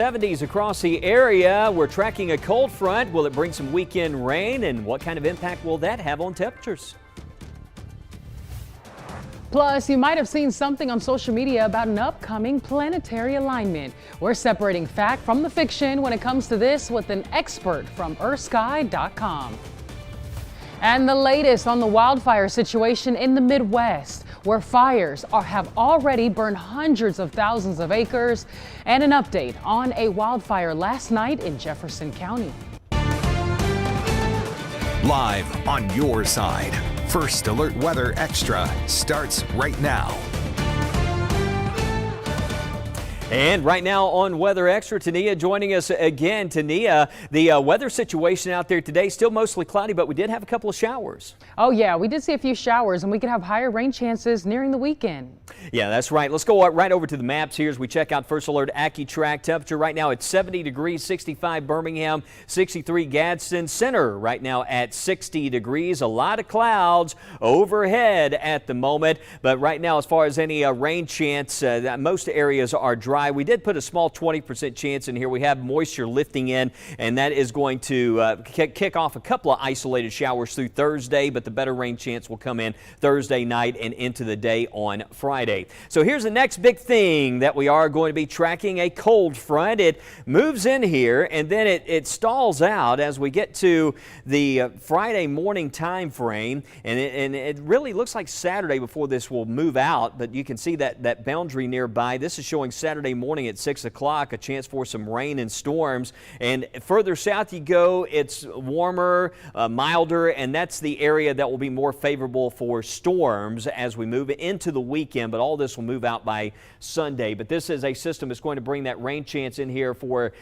70s across the area. We're tracking a cold front. Will it bring some weekend rain, and what kind of impact will that have on temperatures? Plus, you might have seen something on social media about an upcoming planetary alignment. We're separating fact from the fiction when it comes to this with an expert from earthsky.com. And the latest on the wildfire situation in the Midwest, where fires have already burned hundreds of thousands of acres, and an update on a wildfire last night in Jefferson County. Live on your side, First Alert Weather Extra starts right now. And right now on Weather Extra, Tania joining us again. Tania, the weather situation out there today still mostly cloudy, but we did have a couple of showers. Oh yeah, we did see a few showers, and we could have higher rain chances nearing the weekend. Yeah, that's right. Let's go right over to the maps here as we check out First Alert AccuTrack. Temperature right now at 70 degrees, 65 Birmingham, 63 Gadsden. Center right now at 60 degrees. A lot of clouds overhead at the moment, but right now as far as any rain chance, most areas are dry. We did put a small 20% chance in here. We have moisture lifting in, and that is going to kick off a couple of isolated showers through Thursday, but the better rain chance will come in Thursday night and into the day on Friday. So here's the next big thing that we are going to be tracking: a cold front. It moves in here, and then it stalls out as we get to the Friday morning time frame, and it really looks like Saturday before this will move out, but you can see that boundary nearby. This is showing Saturday morning at 6 o'clock, a chance for some rain and storms. And further south you go, it's warmer, milder, and that's the area that will be more favorable for storms as we move into the weekend. But all this will move out by Sunday. But this is a system that's going to bring that rain chance in here for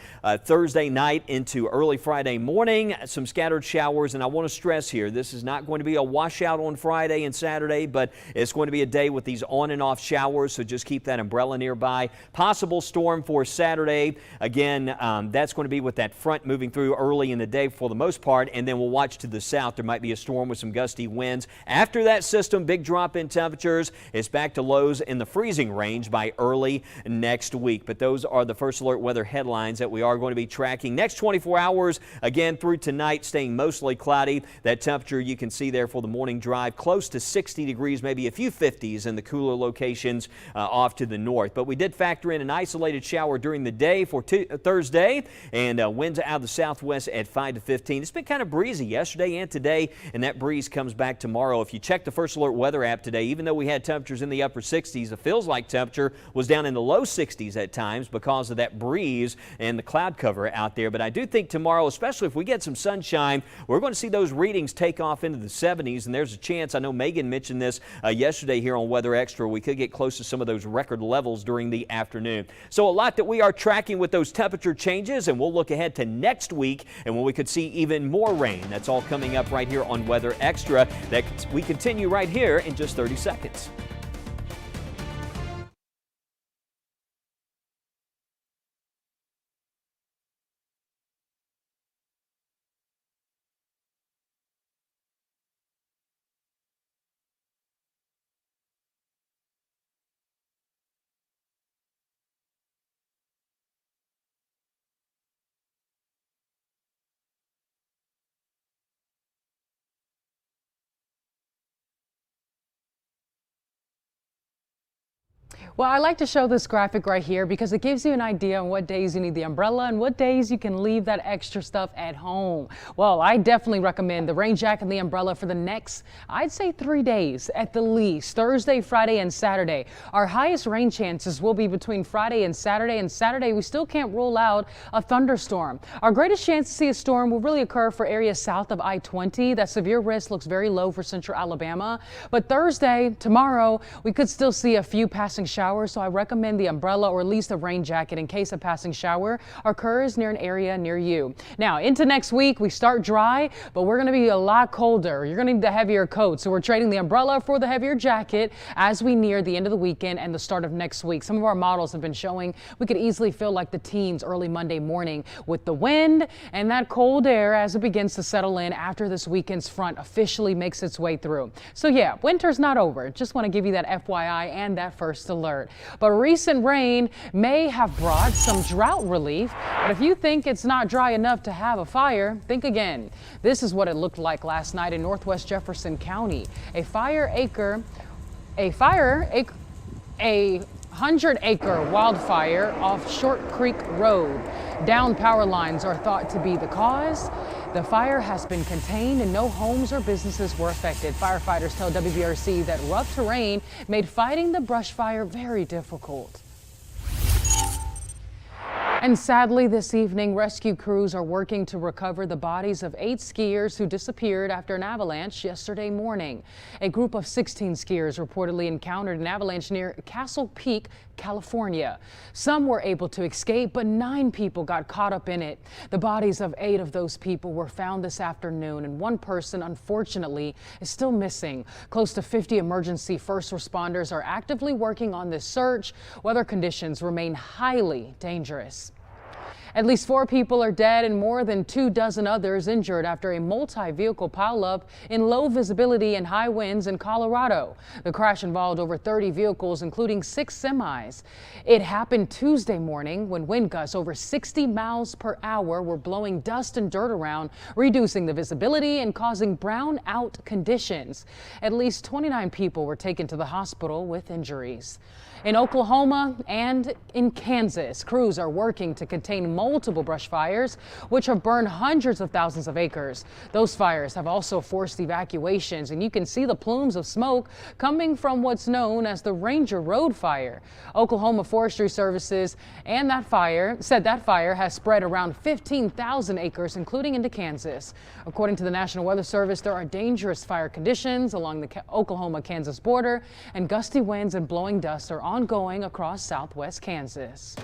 Thursday night into early Friday morning. Some scattered showers, and I want to stress here, this is not going to be a washout on Friday and Saturday, but it's going to be a day with these on and off showers, so just keep that umbrella nearby. Possible storm for Saturday. Again, that's going to be with that front moving through early in the day for the most part, and then we'll watch to the south. There might be a storm with some gusty winds. After that system, big drop in temperatures. It's back to lows in the freezing range by early next week. But those are the First Alert weather headlines that we are going to be tracking. Next 24 hours, again through tonight, staying mostly cloudy. That temperature you can see there for the morning drive, close to 60 degrees, maybe a few 50s in the cooler locations off to the north. But we did factor in an isolated shower during the day for Thursday, and winds out of the southwest at 5 to 15. It's been kind of breezy yesterday and today, and that breeze comes back tomorrow. If you check the First Alert weather app today, even though we had temperatures in the upper 60s, the feels like temperature was down in the low 60s at times because of that breeze and the cloud cover out there. But I do think tomorrow, especially if we get some sunshine, we're going to see those readings take off into the 70s, and there's a chance, I know Megan mentioned this yesterday here on Weather Extra, we could get close to some of those record levels during the afternoon. So a lot that we are tracking with those temperature changes, and we'll look ahead to next week and when we could see even more rain. That's all coming up right here on Weather Extra. That we continue right here in just 30 seconds. Well, I like to show this graphic right here because it gives you an idea on what days you need the umbrella and what days you can leave that extra stuff at home. Well, I definitely recommend the rain jacket and the umbrella for the next, I'd say 3 days at the least, Thursday, Friday, and Saturday. Our highest rain chances will be between Friday and Saturday we still can't rule out a thunderstorm. Our greatest chance to see a storm will really occur for areas south of I-20. That severe risk looks very low for central Alabama. But Thursday, tomorrow, we could still see a few passing showers, so I recommend the umbrella or at least a rain jacket in case a passing shower occurs near an area near you. Now, into next week, we start dry, but we're going to be a lot colder. You're going to need the heavier coat, so we're trading the umbrella for the heavier jacket as we near the end of the weekend and the start of next week. Some of our models have been showing we could easily feel like the teens early Monday morning with the wind and that cold air as it begins to settle in after this weekend's front officially makes its way through. So yeah, winter's not over. Just want to give you that FYI and that first alert. alert. But recent rain may have brought some drought relief. But if you think it's not dry enough to have a fire, think again. This is what it looked like last night in northwest Jefferson County. A 100-acre wildfire off Short Creek Road. Downed power lines are thought to be the cause. The fire has been contained and no homes or businesses were affected. Firefighters tell WBRC that rough terrain made fighting the brush fire very difficult. And sadly, this evening, rescue crews are working to recover the bodies of 8 skiers who disappeared after an avalanche yesterday morning. A group of 16 skiers reportedly encountered an avalanche near Castle Peak, California. Some were able to escape, but 9 people got caught up in it. The bodies of 8 of those people were found this afternoon, and 1 person, unfortunately, is still missing. Close to 50 emergency first responders are actively working on this search. Weather conditions remain highly dangerous. At least 4 people are dead and more than 24 others injured after a multi-vehicle pileup in low visibility and high winds in Colorado. The crash involved over 30 vehicles, including 6 semis. It happened Tuesday morning when wind gusts over 60 miles per hour were blowing dust and dirt around, reducing the visibility and causing brown-out conditions. At least 29 people were taken to the hospital with injuries. In Oklahoma and in Kansas, crews are working to contain multiple brush fires, which have burned hundreds of thousands of acres. Those fires have also forced evacuations, and you can see the plumes of smoke coming from what's known as the Ranger Road fire. Oklahoma Forestry Services and said that fire has spread around 15,000 acres, including into Kansas. According to the National Weather Service, there are dangerous fire conditions along the Oklahoma-Kansas border, and gusty winds and blowing dust are ongoing across southwest Kansas.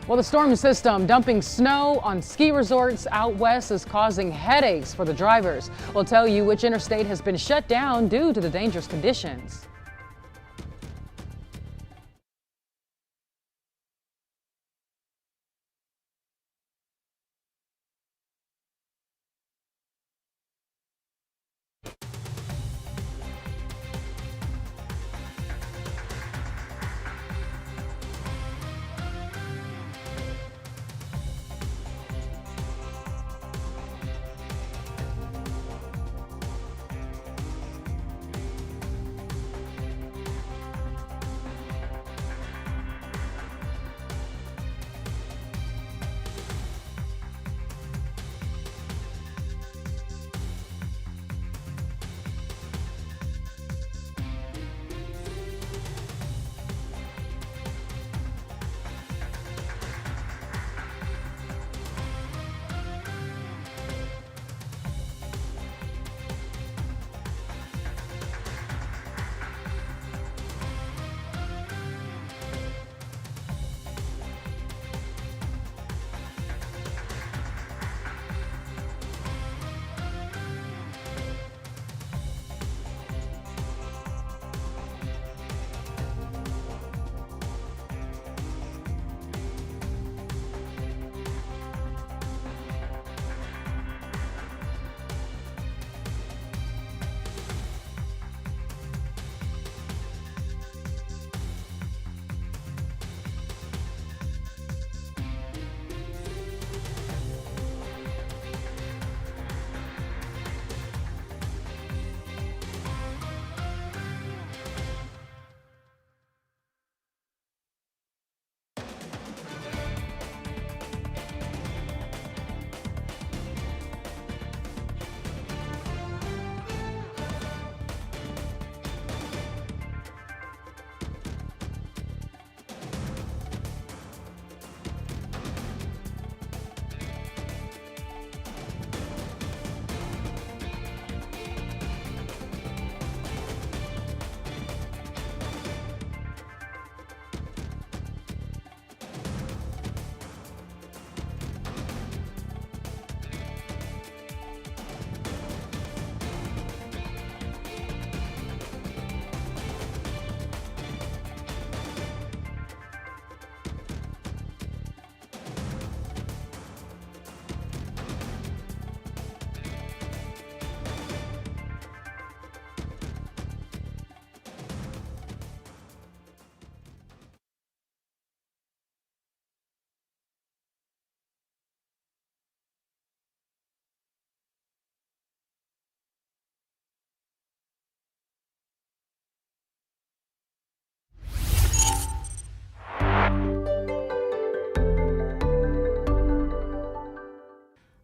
Well, the storm system dumping snow on ski resorts out west is causing headaches for the drivers. We'll tell you which interstate has been shut down due to the dangerous conditions.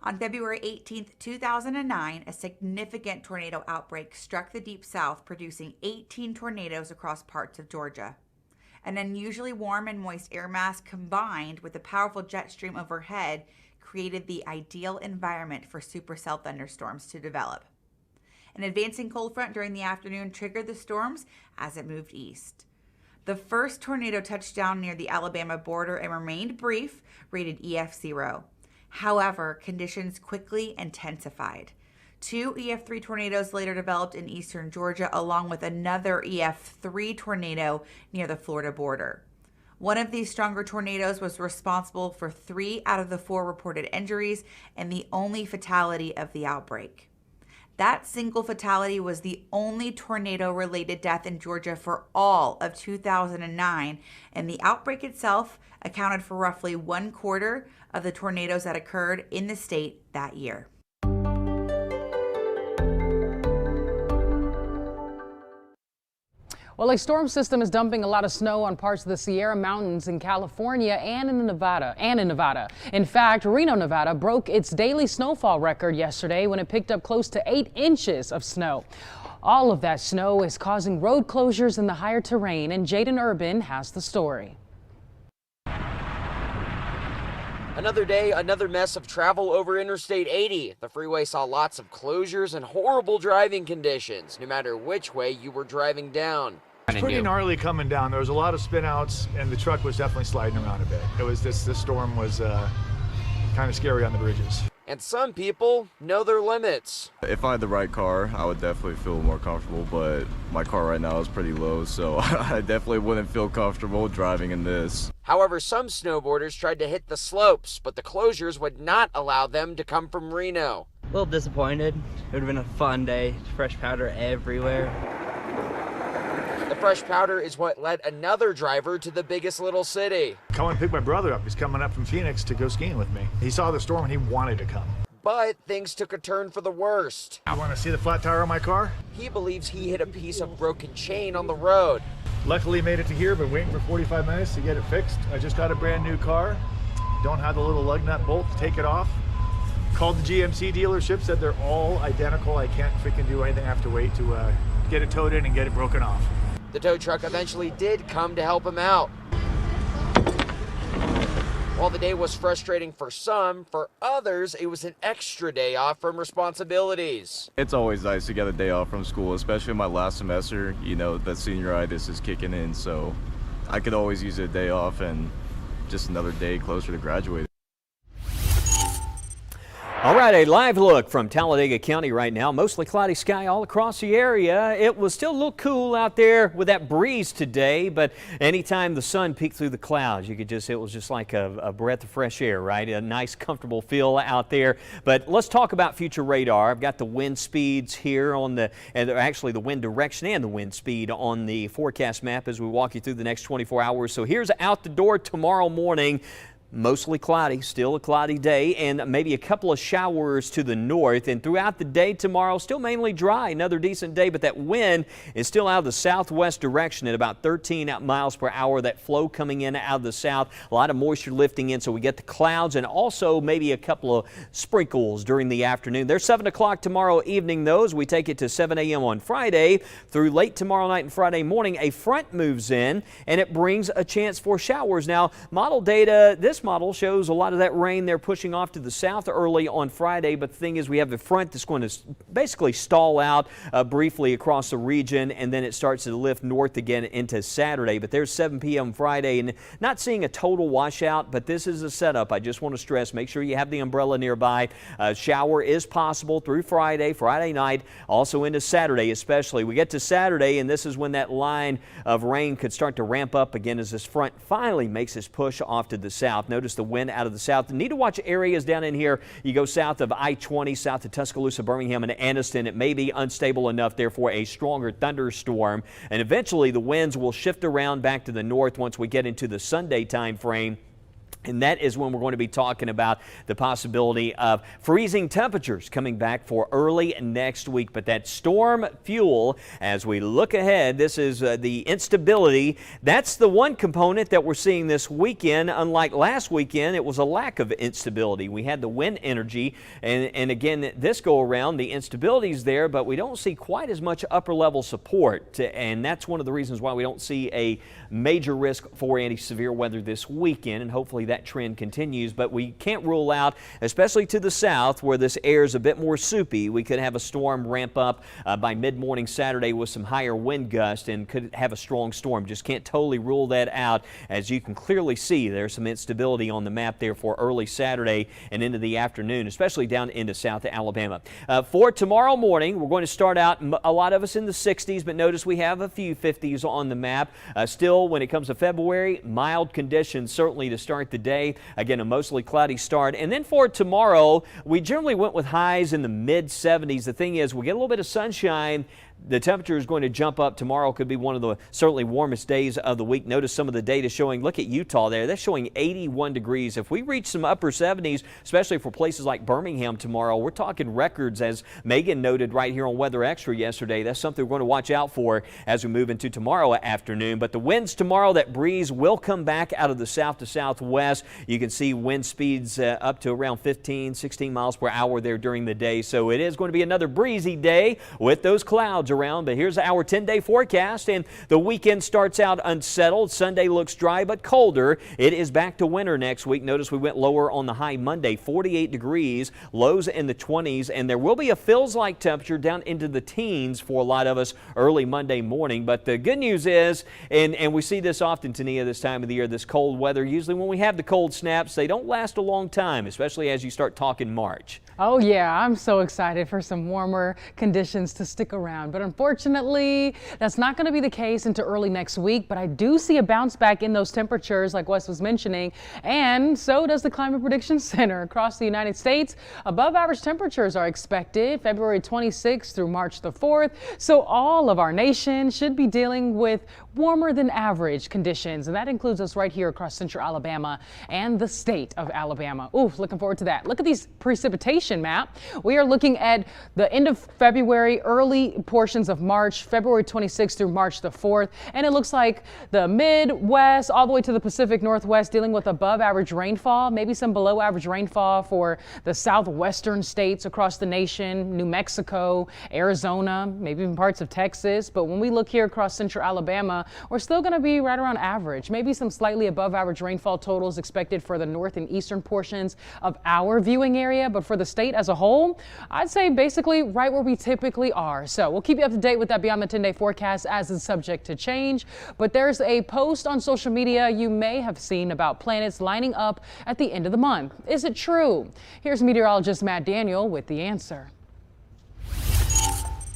On February 18, 2009, a significant tornado outbreak struck the Deep South, producing 18 tornadoes across parts of Georgia. An unusually warm and moist air mass combined with a powerful jet stream overhead created the ideal environment for supercell thunderstorms to develop. An advancing cold front during the afternoon triggered the storms as it moved east. The first tornado touched down near the Alabama border and remained brief, rated EF0. However, conditions quickly intensified. 2 EF3 tornadoes later developed in eastern Georgia, along with another EF3 tornado near the Florida border. One of these stronger tornadoes was responsible for 3 out of the 4 reported injuries and the only fatality of the outbreak. That single fatality was the only tornado-related death in Georgia for all of 2009, and the outbreak itself accounted for roughly 1/4 of the tornadoes that occurred in the state that year. Well, a storm system is dumping a lot of snow on parts of the Sierra Mountains in California and in Nevada. In fact, Reno, Nevada broke its daily snowfall record yesterday when it picked up close to 8 inches of snow. All of that snow is causing road closures in the higher terrain, and Jaden Urban has the story. Another day, another mess of travel over Interstate 80. The freeway saw lots of closures and horrible driving conditions, no matter which way you were driving down. It's pretty gnarly coming down. There was a lot of spin outs, and the truck was definitely sliding around a bit. This storm was kind of scary on the bridges. And some people know their limits. If I had the right car, I would definitely feel more comfortable, but my car right now is pretty low, so I definitely wouldn't feel comfortable driving in this. However, some snowboarders tried to hit the slopes, but the closures would not allow them to come from Reno. A little disappointed. It would have been a fun day. Fresh powder everywhere. The fresh powder is what led another driver to the biggest little city. Come and pick my brother up. He's coming up from Phoenix to go skiing with me. He saw the storm and he wanted to come. But things took a turn for the worst. You want to see the flat tire on my car? He believes he hit a piece of broken chain on the road. Luckily made it to here, been waiting for 45 minutes to get it fixed. I just got a brand new car. Don't have the little lug nut bolt to take it off. Called the GMC dealership, said they're all identical. I can't freaking do anything. I have to wait to get it towed in and get it broken off. The tow truck eventually did come to help him out. While the day was frustrating for some, for others, it was an extra day off from responsibilities. It's always nice to get a day off from school, especially my last semester. You know, the senioritis is kicking in, so I could always use a day off and just another day closer to graduating. All right, a live look from Talladega County right now. Mostly cloudy sky all across the area. It was still a little cool out there with that breeze today, but anytime the sun peeked through the clouds, it was just like a breath of fresh air, right? A nice, comfortable feel out there. But let's talk about future radar. I've got the wind speeds here actually the wind direction and the wind speed on the forecast map as we walk you through the next 24 hours. So here's out the door tomorrow morning. Mostly cloudy, still a cloudy day, and maybe a couple of showers to the north. And throughout the day tomorrow, still mainly dry. Another decent day, but that wind is still out of the southwest direction at about 13 miles per hour. That flow coming in out of the south. A lot of moisture lifting in, so we get the clouds and also maybe a couple of sprinkles during the afternoon. They're 7 o'clock tomorrow evening, those. We take it to 7 a.m. on Friday. Through late tomorrow night and Friday morning, a front moves in, and it brings a chance for showers. Now, model data, this model shows a lot of that rain there pushing off to the south early on Friday, but the thing is we have the front that's going to basically stall out briefly across the region, and then it starts to lift north again into Saturday. But there's 7 p.m. Friday, and not seeing a total washout, but this is a setup. I just want to stress, make sure you have the umbrella nearby. Shower is possible through Friday night, also into Saturday especially. We get to Saturday, and this is when that line of rain could start to ramp up again as this front finally makes its push off to the south. Notice the wind out of the south. You need to watch areas down in here. You go south of I-20, south of Tuscaloosa, Birmingham, and Anniston. It may be unstable enough there for a stronger thunderstorm. And eventually the winds will shift around back to the north once we get into the Sunday time frame. And that is when we're going to be talking about the possibility of freezing temperatures coming back for early next week. But that storm fuel, as we look ahead, this is the instability. That's the one component that we're seeing this weekend. Unlike last weekend, it was a lack of instability. We had the wind energy, and again, this go around, the instability is there, but we don't see quite as much upper level support. And that's one of the reasons why we don't see a major risk for any severe weather this weekend, and hopefully that trend continues. But we can't rule out, especially to the south where this air is a bit more soupy, we could have a storm ramp up by mid-morning Saturday with some higher wind gusts and could have a strong storm. Just can't totally rule that out. As you can clearly see, there's some instability on the map there for early Saturday and into the afternoon, especially down into South Alabama. For tomorrow morning, we're going to start out, a lot of us in the 60s, but notice we have a few 50s on the map. Still, when it comes to February, mild conditions certainly to start the day. Again, a mostly cloudy start. And then for tomorrow, we generally went with highs in the mid-70s. The thing is, we get a little bit of sunshine. The temperature is going to jump up. Tomorrow could be one of the certainly warmest days of the week. Notice some of the data showing, look at Utah there, that's showing 81 degrees. If we reach some upper 70s, especially for places like Birmingham tomorrow, we're talking records, as Megan noted right here on Weather Extra yesterday. That's something we're going to watch out for as we move into tomorrow afternoon. But the winds tomorrow, that breeze will come back out of the south to southwest. You can see wind speeds up to around 15, 16 miles per hour there during the day. So it is going to be another breezy day with those clouds around. But here's our 10-day forecast, and the weekend starts out unsettled. Sunday looks dry but colder. It is back to winter next week. Notice we went lower on the high Monday, 48 degrees, lows in the 20s, and there will be a feels-like temperature down into the teens for a lot of us early Monday morning. But the good news is, and we see this often, Tania, this time of the year, this cold weather, usually when we have the cold snaps, they don't last a long time, especially as you start talking March. Oh yeah, I'm so excited for some warmer conditions to stick around. But unfortunately, that's not going to be the case into early next week. But I do see a bounce back in those temperatures like Wes was mentioning. And so does the Climate Prediction Center. Across the United States, above average temperatures are expected February 26th through March the 4th. So all of our nation should be dealing with warmer than average conditions. And that includes us right here across central Alabama and the state of Alabama. Ooh, looking forward to that. Look at these precipitation map. We are looking at the end of February, early portions of March, February 26th through March the 4th. And it looks like the Midwest all the way to the Pacific Northwest dealing with above average rainfall, maybe some below average rainfall for the southwestern states across the nation, New Mexico, Arizona, maybe even parts of Texas. But when we look here across central Alabama, we're still going to be right around average, maybe some slightly above average rainfall totals expected for the north and eastern portions of our viewing area. But for the state as a whole, I'd say basically right where we typically are. So we'll keep you up to date with that beyond the 10-day forecast as it's subject to change. But there's a post on social media you may have seen about planets lining up at the end of the month. Is it true? Here's meteorologist Matt Daniel with the answer.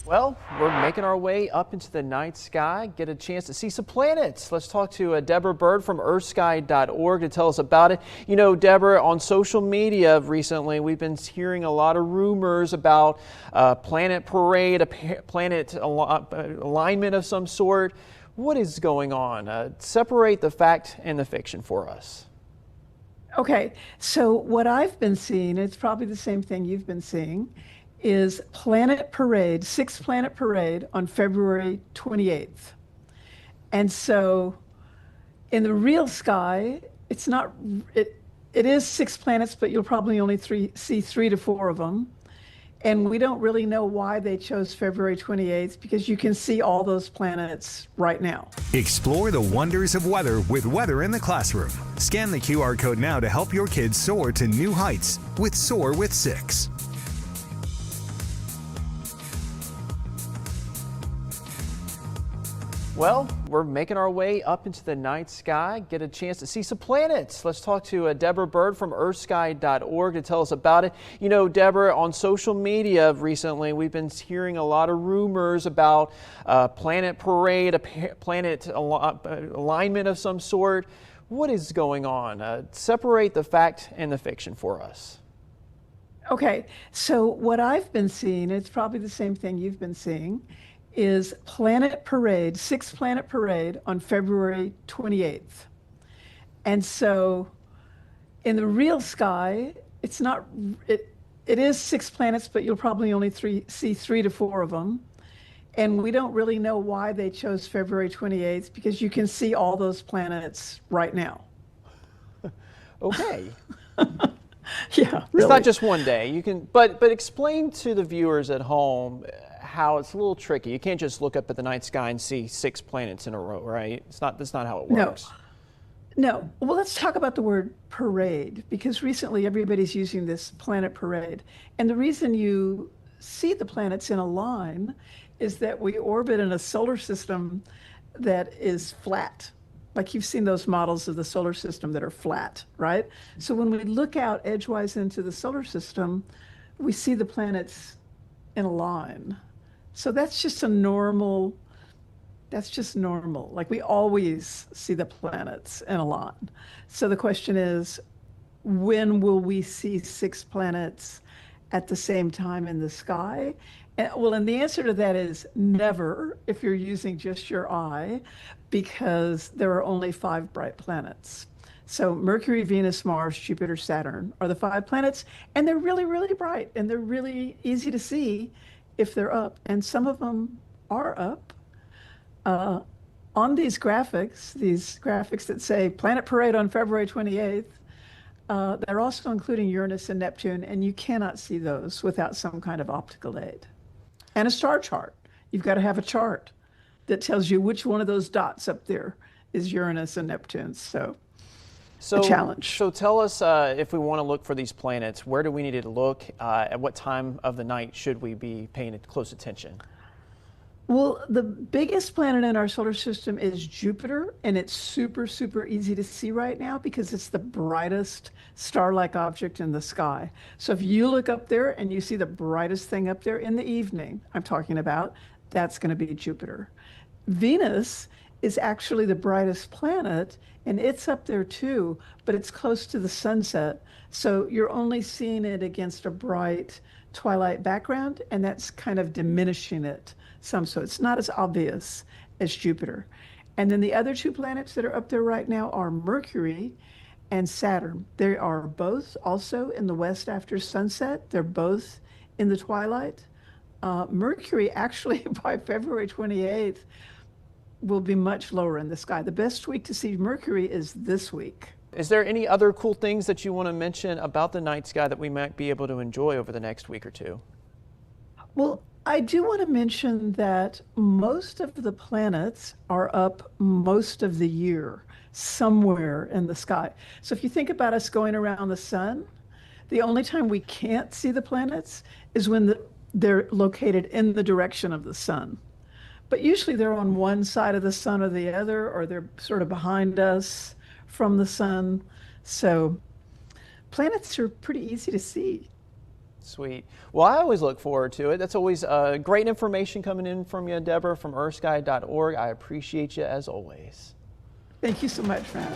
Well, we're making our way up into the night sky, get a chance to see some planets. Let's talk to Deborah Bird from earthsky.org to tell us about it. You know, Deborah, on social media recently, we've been hearing a lot of rumors about a planet parade, a planet alignment of some sort. What is going on? Separate the fact and the fiction for us. Okay, so what I've been seeing, it's probably the same thing you've been seeing, is Planet Parade, 6 Planet Parade on February 28th. And so in the real sky, it's not, it is 6 planets, but you'll probably only see 3 to 4 of them. And we don't really know why they chose February 28th, because you can see all those planets right now. Explore the wonders of weather with Weather in the Classroom. Scan the QR code now to help your kids soar to new heights with Soar with 6. Well, we're making our way up into the night sky, get a chance to see some planets. Let's talk to Deborah Bird from earthsky.org to tell us about it. You know, Deborah, on social media recently, we've been hearing a lot of rumors about a planet parade, a planet alignment of some sort. What is going on? Separate the fact and the fiction for us. Okay, so what I've been seeing, it's probably the same thing you've been seeing, is Planet Parade, 6 Planet Parade on February 28th. And so In the real sky, it's not, it is 6 planets, but you'll probably only see 3 to 4 of them. And we don't really know why they chose February 28th, because you can see all those planets right now. Okay. Yeah, It's really. not just one day. You can, but explain to the viewers at home how it's a little tricky. You can't just look up at the night sky and see 6 planets in a row, right? That's not how it No. works. No. Well, let's talk about the word parade, because recently everybody's using this planet parade. And the reason you see the planets in a line is that we orbit in a solar system that is flat. Like you've seen those models of the solar system that are flat, right? So when we look out edgewise into the solar system, we see the planets in a line. So that's just normal. Like we always see the planets in a line. So the question is, when will we see 6 planets at the same time in the sky? And the answer to that is never, if you're using just your eye, because there are only 5 bright planets. So Mercury, Venus, Mars, Jupiter, Saturn are the 5 planets, and they're really, really bright, and they're really easy to see if they're up. And some of them are up. On these graphics that say Planet Parade on February 28th, they're also including Uranus and Neptune, and you cannot see those without some kind of optical aid. And a star chart. You've got to have a chart that tells you which one of those dots up there is Uranus and Neptune. So a challenge. So tell us, if we want to look for these planets, where do we need to look? At what time of the night should we be paying close attention? Well, the biggest planet in our solar system is Jupiter, and it's super, super easy to see right now because it's the brightest star-like object in the sky. So if you look up there and you see the brightest thing up there in the evening, I'm talking about, that's going to be Jupiter. Venus is actually the brightest planet, and it's up there too, but it's close to the sunset. So you're only seeing it against a bright twilight background, and that's kind of diminishing it some. So it's not as obvious as Jupiter. And then the other 2 planets that are up there right now are Mercury and Saturn. They are both also in the west after sunset. They're both in the twilight. Mercury actually by February 28th will be much lower in the sky. The best week to see Mercury is this week. Is there any other cool things that you want to mention about the night sky that we might be able to enjoy over the next week or 2? Well, I do want to mention that most of the planets are up most of the year, somewhere in the sky. So if you think about us going around the sun, the only time we can't see the planets is when they're located in the direction of the sun. But usually they're on one side of the sun or the other, or they're sort of behind us from the sun. So planets are pretty easy to see. Sweet. Well, I always look forward to it. That's always great information coming in from you, Deborah, from earthsky.org. I appreciate you as always. Thank you so much, Matt.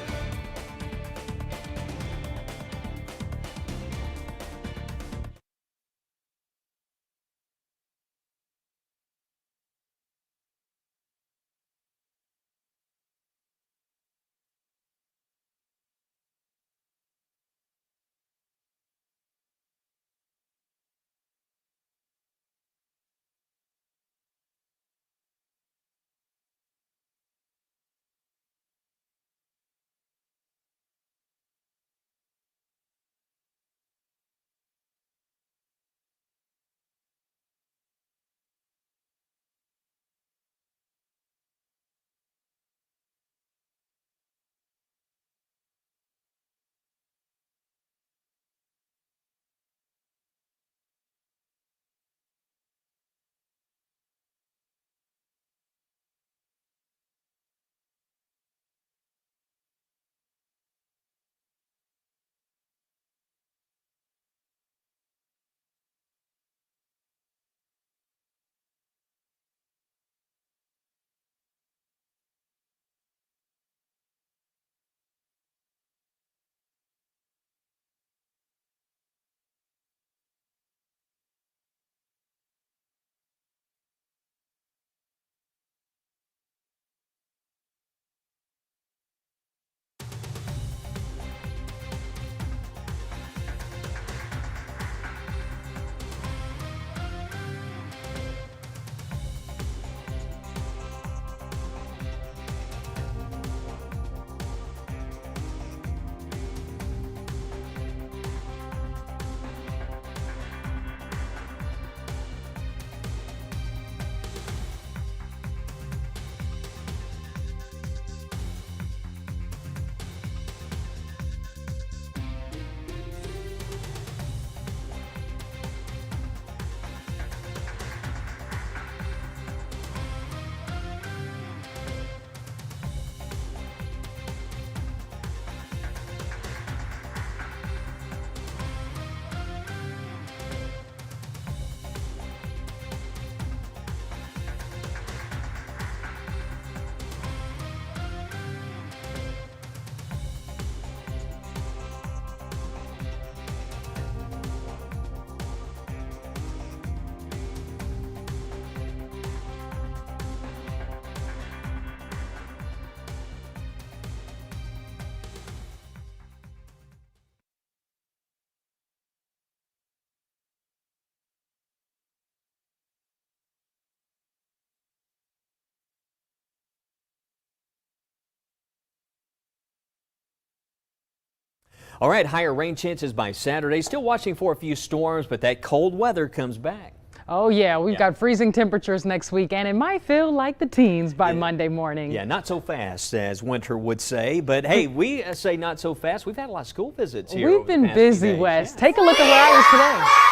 All right, higher rain chances by Saturday. Still watching for a few storms, but that cold weather comes back. Oh yeah, we've got freezing temperatures next week, and it might feel like the teens by Monday morning. Yeah, not so fast, as Winter would say. But hey, we say not so fast. We've had a lot of school visits here. We've been busy, Wes. Take a look at where I was today.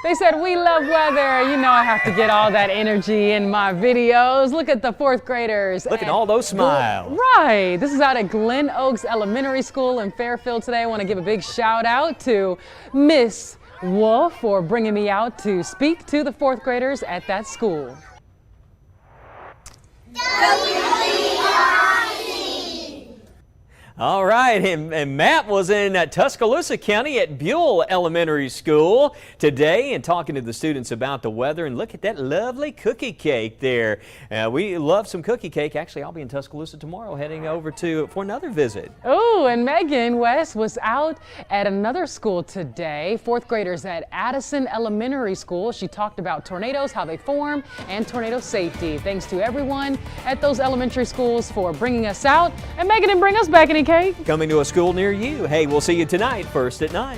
They said, we love weather. You know I have to get all that energy in my videos. Look at the fourth graders. Look at all those smiles. Right. This is out at Glen Oaks Elementary School in Fairfield today. I want to give a big shout out to Miss Wolf for bringing me out to speak to the fourth graders at that school. All right, and Matt was in Tuscaloosa County at Buell Elementary School today and talking to the students about the weather. And look at that lovely cookie cake there. We love some cookie cake. Actually, I'll be in Tuscaloosa tomorrow heading over for another visit. Oh, and Megan West was out at another school today, fourth graders at Addison Elementary School. She talked about tornadoes, how they form, and tornado safety. Thanks to everyone at those elementary schools for bringing us out. And Megan didn't bring us back any cake. Coming to a school near you. Hey, we'll see you tonight, first at 9.